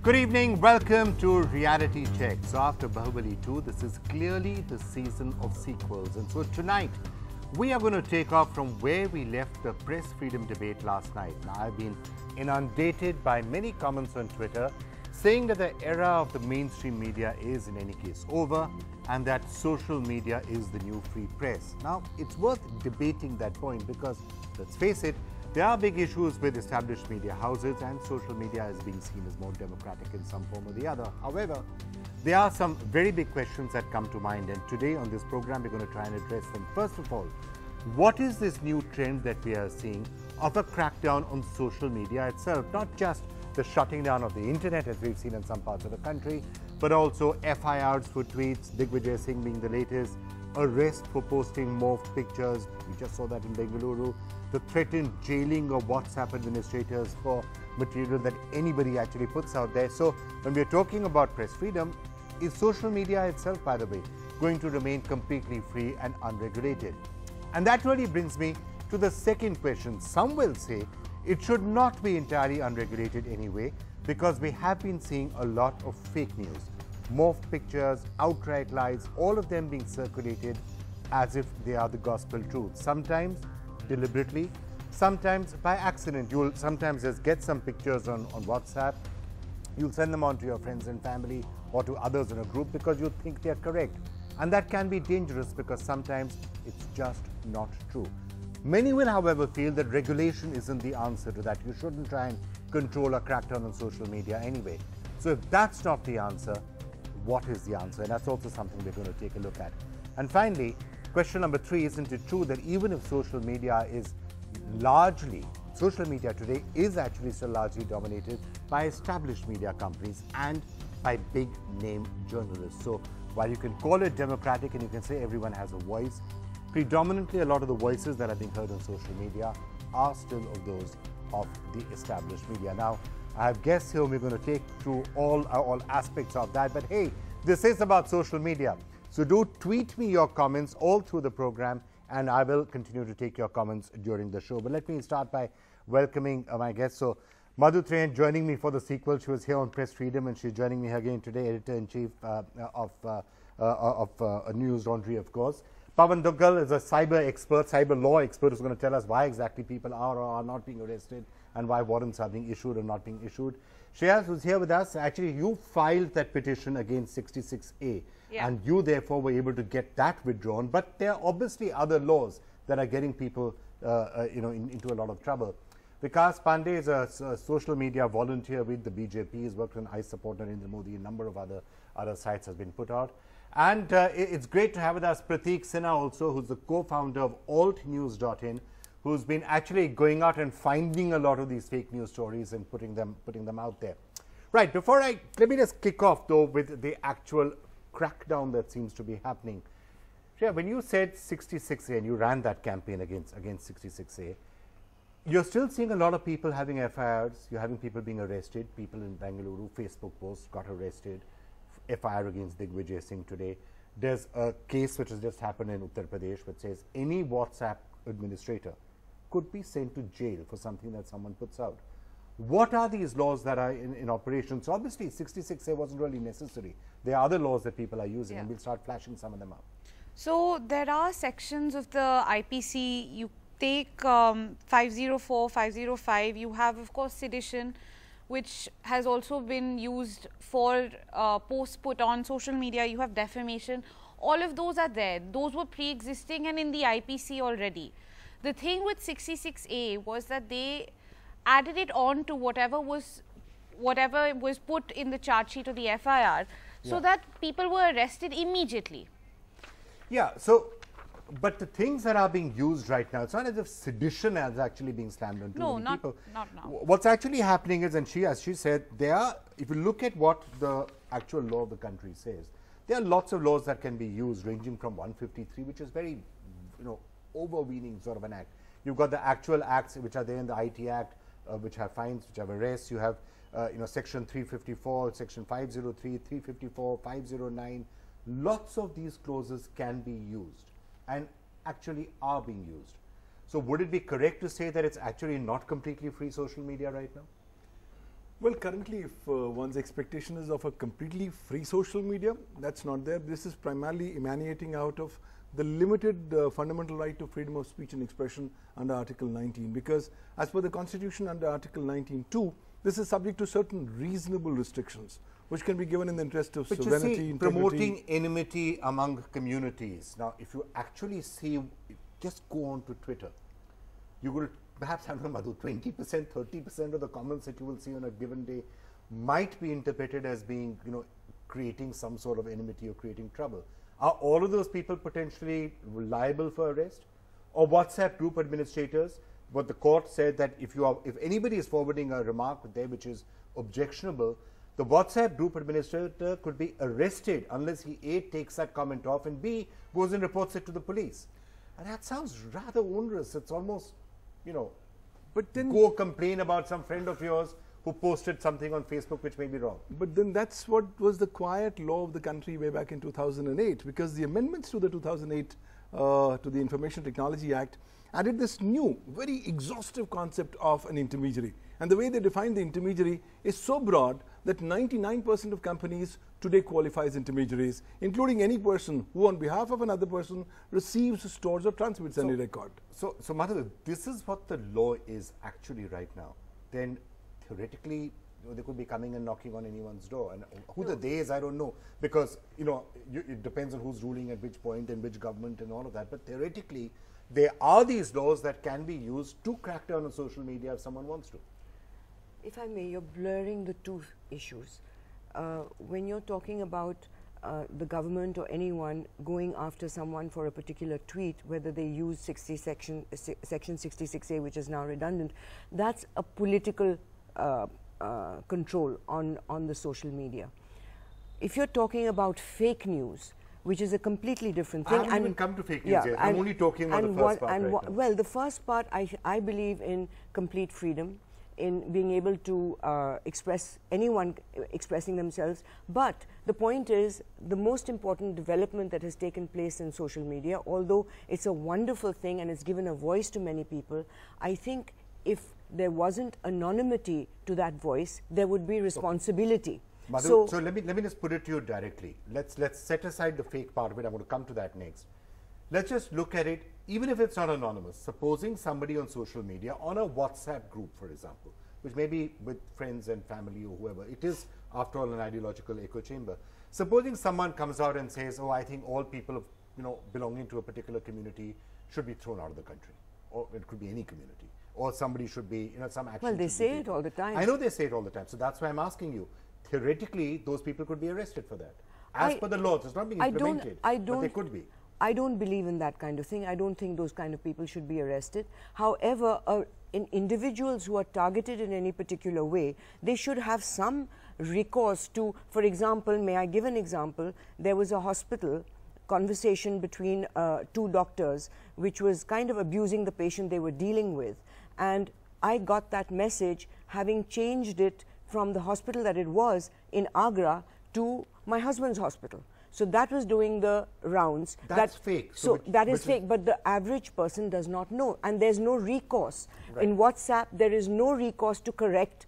Good evening, welcome to Reality Check. So after Bahubali 2, this is clearly the season of sequels. And so tonight, we are going to take off from where we left the press freedom debate last night. Now, I've been inundated by many comments on Twitter saying that the era of the mainstream media is in any case over and that social media is the new free press. Now, it's worth debating that point because, let's face it, there are big issues with established media houses and social media is being seen as more democratic in some form or the other. However, there are some very big questions that come to mind, and today on this program we're going to try and address them. First of all, what is this new trend that we are seeing of a crackdown on social media itself? Not just the shutting down of the internet as we've seen in some parts of the country, but also FIRs for tweets, Digvijay Singh being the latest, arrest for posting morphed pictures, we just saw that in Bengaluru, the threatened jailing of WhatsApp administrators for material that anybody actually puts out there. So when we're talking about press freedom, is social media itself, by the way, going to remain completely free and unregulated? And that really brings me to the second question. Some will say it should not be entirely unregulated anyway, because we have been seeing a lot of fake news, morphed pictures, outright lies, all of them being circulated as if they are the gospel truth. Sometimes deliberately, sometimes by accident. You'll sometimes just get some pictures on WhatsApp, you'll send them on to your friends and family or to others in a group because you think they're correct. And that can be dangerous because sometimes it's just not true. Many will, however, feel that regulation isn't the answer to that. You shouldn't try and control or crack down on social media anyway. So if that's not the answer, what is the answer? And that's also something we're going to take a look at. And finally, question number 3, isn't it true that even if social media today is actually still largely dominated by established media companies and by big name journalists? So while you can call it democratic and you can say everyone has a voice, predominantly a lot of the voices that are being heard on social media are still of those of the established media. Now, I have guests here we're going to take through all aspects of that, but hey, this is about social media. So do tweet me your comments all through the program and I will continue to take your comments during the show. But let me start by welcoming my guests. So Madhu Train joining me for the sequel. She was here on Press Freedom and she's joining me again today, Editor-in-Chief of News Laundry, of course. Pawan Duggal is a cyber expert, cyber law expert, who's going to tell us why exactly people are or are not being arrested and why warrants are being issued or not being issued. Shreyas, who's here with us, actually you filed that petition against 66A. Yeah. And you therefore were able to get that withdrawn. But there are obviously other laws that are getting people into a lot of trouble. Vikas Pandey is a social media volunteer with the BJP. He's worked on I Support Narendra Modi. A number of other sites has been put out. And it's great to have with us Prateek Sinha also, who's the co-founder of altnews.in, who's been actually going out and finding a lot of these fake news stories and putting them out there. Right, let me just kick off though with the actual crackdown that seems to be happening. Shreya, when you said 66A and you ran that campaign against 66A, you're still seeing a lot of people having FIRs, you're having people being arrested, people in Bengaluru, Facebook posts got arrested, FIR against Digvijay Singh today. There's a case which has just happened in Uttar Pradesh which says any WhatsApp administrator could be sent to jail for something that someone puts out. What are these laws that are in operation? So obviously 66A wasn't really necessary. There are other laws that people are using, and we'll start flashing some of them up. So there are sections of the IPC. You take 504, 505, you have of course sedition, which has also been used for posts put on social media. You have defamation. All of those are there. Those were pre-existing and in the IPC already. The thing with 66A was that they added it on to whatever was put in the charge sheet or the FIR, so that people were arrested immediately. Yeah, so, but the things that are being used right now, it's not as if sedition is actually being slammed on too many people. Not now. What's actually happening is, and as she said, if you look at what the actual law of the country says, there are lots of laws that can be used, ranging from 153, which is very, overweening sort of an act. You've got the actual acts which are there in the IT Act, which have fines, which have arrests. You have, Section 354, Section 503, 354, 509. Lots of these clauses can be used and actually are being used. So would it be correct to say that it's actually not completely free social media right now? Well, currently, if one's expectation is of a completely free social media, that's not there. This is primarily emanating out of the limited fundamental right to freedom of speech and expression under Article 19, because as per the Constitution under Article 19(2), this is subject to certain reasonable restrictions, which can be given in the interest of sovereignty, integrity. Promoting enmity among communities. Now, if you actually see, just go on to Twitter, you will perhaps, I don't know, Madhu, 20%, 30% of the comments that you will see on a given day might be interpreted as being, creating some sort of enmity or creating trouble. Are all of those people potentially liable for arrest? Or WhatsApp group administrators, what the court said that if anybody is forwarding a remark there which is objectionable, the WhatsApp group administrator could be arrested unless he A, takes that comment off, and B, goes and reports it to the police. And that sounds rather onerous. It's almost, but then go complain about some friend of yours who posted something on Facebook which may be wrong. But then that's what was the quiet law of the country way back in 2008, because the amendments to the 2008 to the Information Technology Act added this new, very exhaustive concept of an intermediary. And the way they define the intermediary is so broad that 99% of companies today qualify as intermediaries, including any person who on behalf of another person receives, stores or transmits any record. So Madhav, this is what the law is actually right now. Then theoretically, they could be coming and knocking on anyone's door. And who the they is, I don't know, because, it depends on who's ruling at which point and which government and all of that. But theoretically, there are these laws that can be used to crack down on social media if someone wants to. If I may, you're blurring the two issues. When you're talking about the government or anyone going after someone for a particular tweet, whether they use section 66A, which is now redundant, that's a political control on the social media. If you're talking about fake news, which is a completely different thing. I haven't even come to fake news yet. I'm only talking about the first part right now. Well, the first part, I believe in complete freedom, in being able to express, anyone expressing themselves. But the point is, the most important development that has taken place in social media, although it's a wonderful thing and it's given a voice to many people, I think if there wasn't anonymity to that voice, there would be responsibility. Madhu, so let me just put it to you directly. Let's set aside the fake part of it. I'm going to come to that next. Let's just look at it, even if it's not anonymous. Supposing somebody on social media, on a WhatsApp group, for example, which may be with friends and family or whoever, it is, after all, an ideological echo chamber. Supposing someone comes out and says, oh, I think all people, belonging to a particular community should be thrown out of the country, or it could be any community, or somebody should be, some action. Well, they say it all the time. I know they say it all the time, so that's why I'm asking you. Theoretically, those people could be arrested for that. As per the laws, it's not being implemented, but they could be. I don't believe in that kind of thing. I don't think those kind of people should be arrested. However, in individuals who are targeted in any particular way, they should have some recourse to, for example, may I give an example? There was a hospital conversation between two doctors, which was kind of abusing the patient they were dealing with. And I got that message, having changed it from the hospital that it was in Agra to my husband's hospital. So that was doing the rounds. That's fake. So that is fake, but the average person does not know. And there's no recourse. Right. In WhatsApp, there is no recourse to correct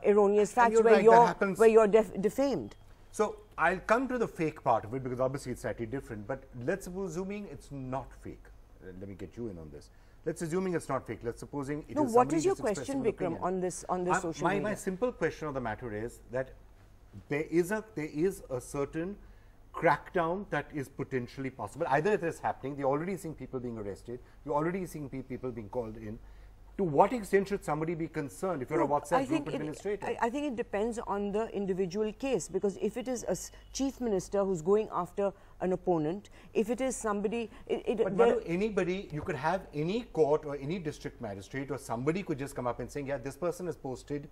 erroneous facts where you're defamed. So I'll come to the fake part of it, because obviously it's slightly different. But let's assuming it's not fake. Let me get you in on this. Let's assuming it's not fake. Let's supposing it is. What is your question, Vikram, on this social media? My simple question on the matter is that there is a certain crackdown that is potentially possible. Either it is happening, they're already seeing people being arrested, you're already seeing people being called in. To what extent should somebody be concerned if you're a WhatsApp group administrator? I think it depends on the individual case, because if it is a chief minister who's going after an opponent, if it is somebody... But anybody, you could have any court or any district magistrate or somebody could just come up and saying, yeah, this person has posted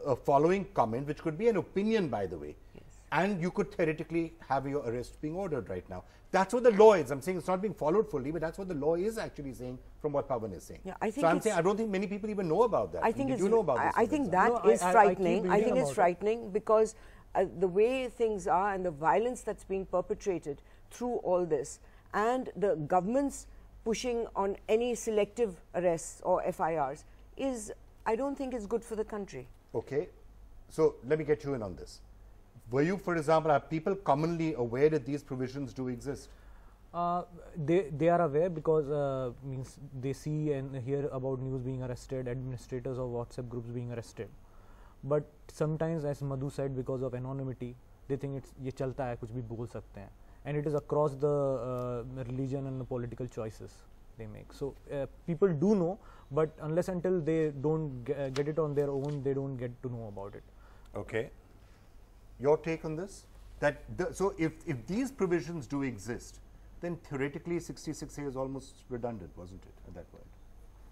a following comment, which could be an opinion, by the way. Yes. And you could theoretically have your arrest being ordered right now. That's what the law is. I'm saying it's not being followed fully, but that's what the law is actually saying from what Pawan is saying. Yeah, I think so I'm saying I don't think many people even know about that. I think Did you know about this? I think that is frightening. I think it's frightening because the way things are and the violence that's being perpetrated through all this, and the government's pushing on any selective arrests or FIRs is, I don't think it's good for the country. Okay. So let me get you in on this. Were you, for example, are people commonly aware that these provisions do exist? They are aware because means they see and hear about news being arrested, administrators of WhatsApp groups being arrested. But sometimes, as Madhu said, because of anonymity, they think it's ये चलता है, कुछ भी बोल सकते हैं, and it is across the religion and the political choices they make. So people do know, but unless until they don't get it on their own, they don't get to know about it. Okay. Your take on this? That so if these provisions do exist, then theoretically 66A is almost redundant, wasn't it, at that point?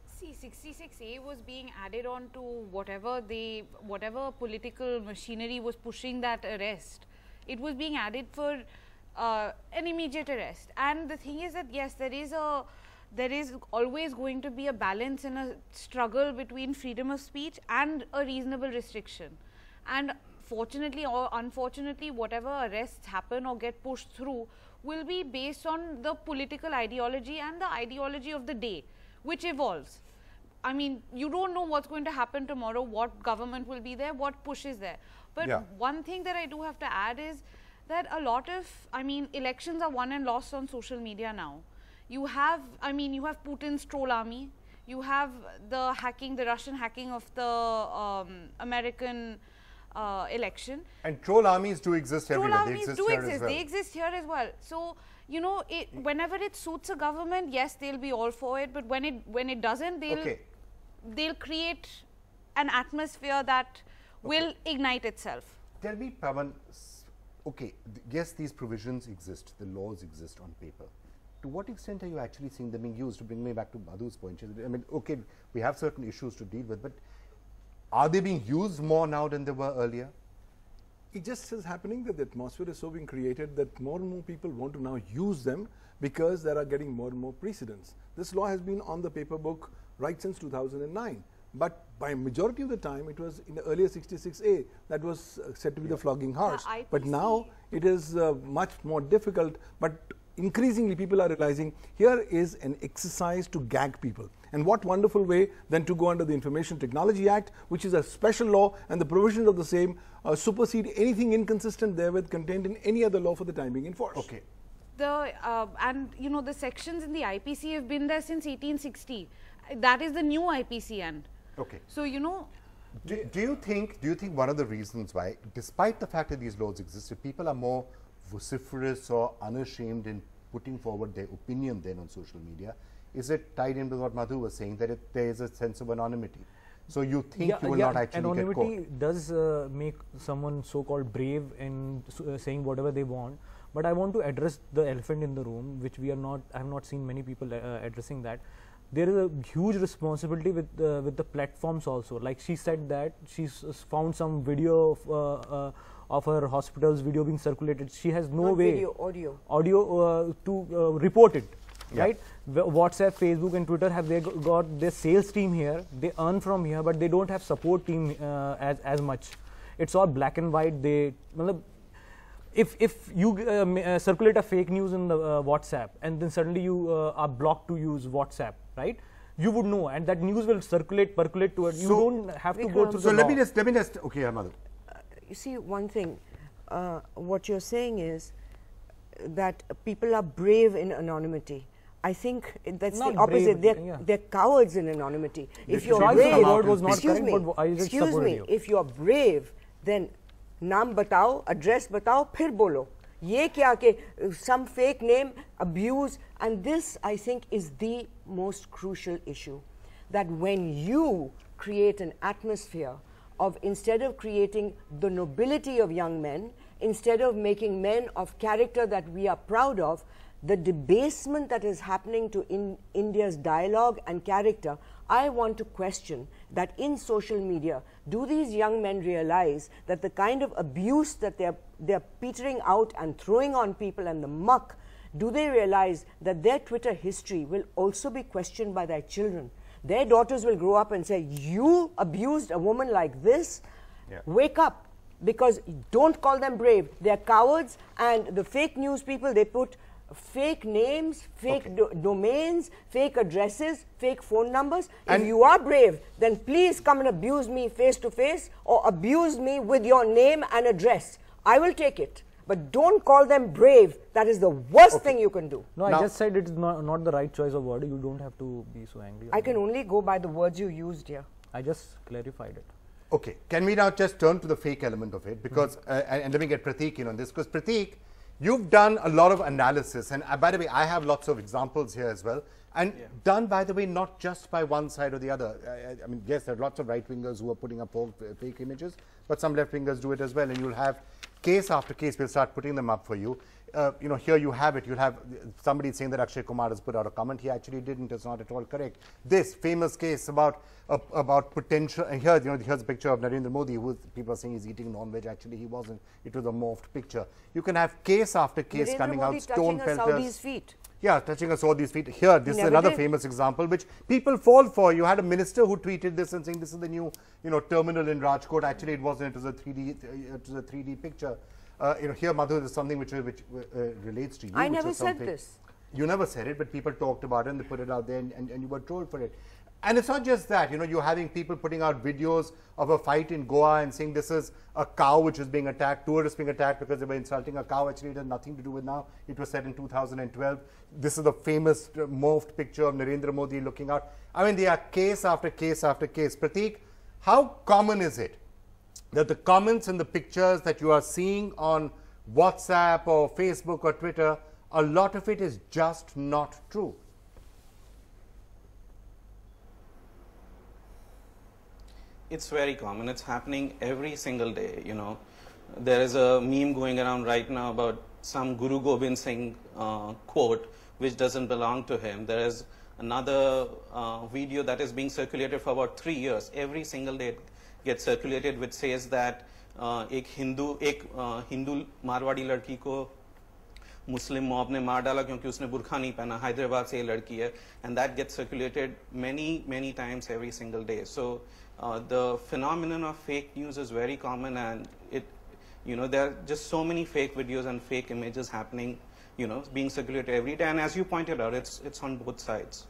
See, 66A was being added on to whatever political machinery was pushing that arrest. It was being added for an immediate arrest. And the thing is that yes, there is always going to be a balance in a struggle between freedom of speech and a reasonable restriction. And fortunately or unfortunately, whatever arrests happen or get pushed through will be based on the political ideology and the ideology of the day, which evolves. I mean, you don't know what's going to happen tomorrow, what government will be there, what push is there. But one thing that I do have to add is that a lot of, I mean, elections are won and lost on social media now. You have, I mean, you have Putin's troll army, you have the hacking, the Russian hacking of the American election. And troll armies do exist everywhere. Troll armies they do exist. exist. They exist here as well. So, you know, whenever it suits a government, yes, they'll be all for it. But when it doesn't, they'll create an atmosphere that will ignite itself. Tell me, Pawan, okay, yes, these provisions exist, the laws exist on paper. To what extent are you actually seeing them being used? To bring me back to Madhu's point, I mean, okay, we have certain issues to deal with, but are they being used more now than they were earlier? It just is happening that the atmosphere is so being created that more and more people want to now use them because there are getting more and more precedents. This law has been on the paper book right since 2009. But by a majority of the time, it was in the earlier 66A that was said to be the flogging horse. But now it is much more difficult. But increasingly, people are realizing here is an exercise to gag people. And what wonderful way than to go under the Information Technology Act, which is a special law, and the provisions of the same supersede anything inconsistent therewith contained in any other law for the time being enforced. Okay. And you know, the sections in the IPC have been there since 1860. That is the new IPC end. Okay. So, you know, do you think one of the reasons why, despite the fact that these laws exist, people are more vociferous or unashamed in putting forward their opinion then on social media, is it tied in with what Madhu was saying, that there is a sense of anonymity? So you think you will not actually get caught? Anonymity does make someone so-called brave in saying whatever they want. But I want to address the elephant in the room, which I have not seen many people addressing that. There is a huge responsibility with the platforms also. Like she said that she's found some video of her hospital's video being circulated. She has no way audio to report it, right? WhatsApp, Facebook and Twitter have got their sales team here. They earn from here, but they don't have support team as much. It's all black and white. If you circulate a fake news in the WhatsApp and then suddenly you are blocked to use WhatsApp, right? You would know, and that news will percolate to it. You don't have to go through the law. Let me just, okay, Madhu. You see, one thing, what you're saying is that people are brave in anonymity. I think that's the opposite. They're cowards in anonymity. If you're brave, excuse me, if you're brave, then naam batao, address batao, phir bolo. Ye kya ke some fake name, abuse, and this I think is the most crucial issue. That when you create an atmosphere of, instead of creating the nobility of young men, instead of making men of character that we are proud of, the debasement that is happening to India's dialogue and character, I want to question that in social media, do these young men realize that the kind of abuse that they're petering out and throwing on people and the muck, do they realize that their Twitter history will also be questioned by their children? Their daughters will grow up and say, you abused a woman like this? Wake up. Because don't call them brave. They're cowards, and the fake news people, they put fake names, fake domains, fake addresses, fake phone numbers. And if you are brave, then please come and abuse me face to face, or abuse me with your name and address. I will take it. But don't call them brave. That is the worst thing you can do. No, I just said it's not the right choice of word. You don't have to be so angry. I can only go by the words you used here. I just clarified it. Okay, can we now just turn to the fake element of it? Because, and let me get Prateek in on this, because Prateek, you've done a lot of analysis, and by the way, I have lots of examples here as well, and done, by the way, not just by one side or the other. I mean, yes, there are lots of right-wingers who are putting up fake images, but some left-wingers do it as well, and you'll have case after case. We'll start putting them up for you. You know, here you have it. You'll have somebody saying that Akshay Kumar has put out a comment. He actually didn't. It's not at all correct. This famous case about potential, and here, you know, here's a picture of Narendra Modi, who people are saying he's eating non-veg. Actually, he wasn't. It was a morphed picture. You can have case after case coming out. Stone pelters. Feet. Yeah, touching a Saudi's feet. Here, this is another famous example, which people fall for. You had a minister who tweeted this and saying this is the new, you know, terminal in Rajkot. Actually, it wasn't. It was a 3D picture. You know, here, Madhu, is something which relates to you. I never said this. You never said it, but people talked about it and they put it out there, and you were trolled for it. And it's not just that. You know, you're having people putting out videos of a fight in Goa and saying this is a cow which is being attacked, tourists being attacked because they were insulting a cow. Actually, it has nothing to do with now. It was set in 2012. This is the famous morphed picture of Narendra Modi looking out. I mean, they are case after case after case. Prateek, how common is it that the comments and the pictures that you are seeing on WhatsApp or Facebook or Twitter, a lot of it is just not true? It's very common. It's happening every single day, you know. There is a meme going around right now about some Guru Gobind Singh quote which doesn't belong to him. There is another video that is being circulated for about 3 years. Every single day it gets circulated, which says that एक हिंदू मारवाड़ी लड़की को मुस्लिम mob ने मार डाला क्योंकि उसने बुरखा नहीं पहना, हैदराबाद से ये लड़की है, and that gets circulated many times every single day. So the phenomenon of fake news is very common, and you know, there are just so many fake videos and fake images happening, you know, being circulated every day, and as you pointed out, it's on both sides.